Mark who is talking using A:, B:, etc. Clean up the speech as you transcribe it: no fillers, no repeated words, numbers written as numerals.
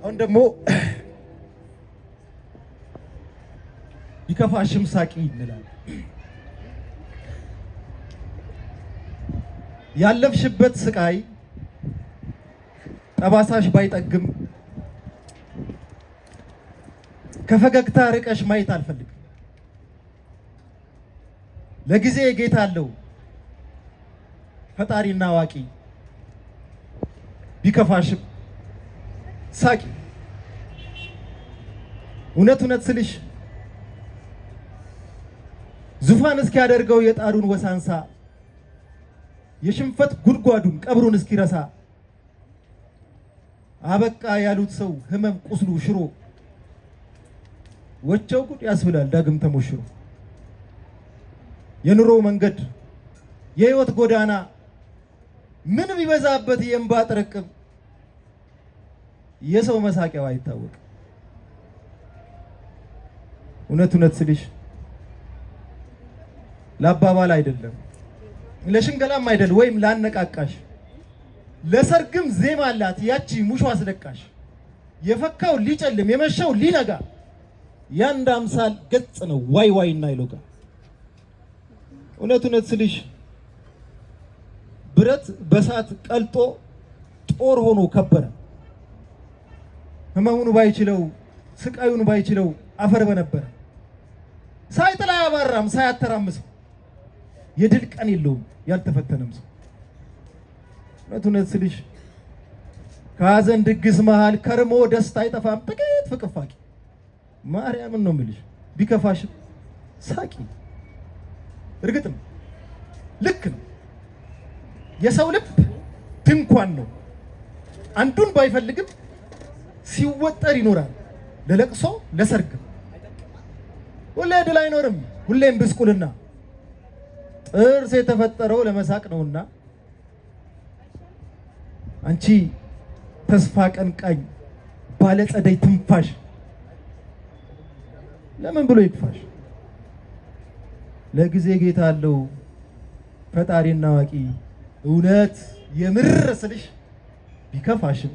A: አሁን ደግሞ ቢከፋሽም ሳቂ እንላለን። ያለፍሽበት ስቃይ ጠባሳሽ ባይጠግም ከፈገግታ ርቀሽ ማየት አልፈልግም። ለጊዜ ጌታ አለው ፈጣሪና አዋቂ። ቢከፋሽም ሳቂ። እውነት እውነት ስልሽ ዙፋን እስኪያደርገው የጣሩን ወሳንሳ የሽንፈት ጉድጓዱን ቀብሩን እስኪረሳ አበቃ ያሉት ሰው ህመም ቁስሉ ሽሮ ወቸው ጉድ ያስብላል ዳግም ተሞሽሮ። የኑሮ መንገድ የህይወት ጎዳና ምን ቢበዛበት የእንባ ጥርቅም የሰው መሳቂያው አይታወቅ። እውነት እውነት ስልሽ ለአባባል አይደለም ለሽንገላም አይደል ወይም ላነቃቃሽ ለሰርግም ዜማ አላት ያቺ ሙሾ አስለቃሽ። የፈካው ሊጨልም የመሸው ሊነጋ ያንድ አምሳል ገጽ ነው ዋይ ዋይ እና ይሎጋ። እውነት እውነት ስልሽ ብረት በሳት ቀልጦ ጦር ሆኖ ከበረ። ህመሙን ባይችለው ስቃዩን ባይችለው አፈር በነበረ። ሳይጥላ ያባራም ሳያተራምሰው የድል ቀን የለውም ያልተፈተነም ሰው። እውነት እውነት ስልሽ ከሀዘን ድግስ መሃል ከርሞ ደስታ አይጠፋም ጥቂት ፍቅፋቂ። ማርያምን ነው የምልሽ ቢከፋሽም ሳቂ። እርግጥ ነው ልክ ነው የሰው ልብ ድንኳን ነው። አንዱን ባይፈልግም ሲወጠር ይኖራል ለለቅሶ ለሰርግም። ሁሌ ድል አይኖርም ሁሌም ብስቁልና ጥርስ የተፈጠረው ለመሳቅ ነውና አንቺ ተስፋ ቀንቃኝ ባለጸደይ ትንፋሽ ለምን ብሎ ይክፋሽ? ለጊዜ ጌታ አለው ፈጣሪና አዋቂ። እውነት የምር ስልሽ ቢከፋሽም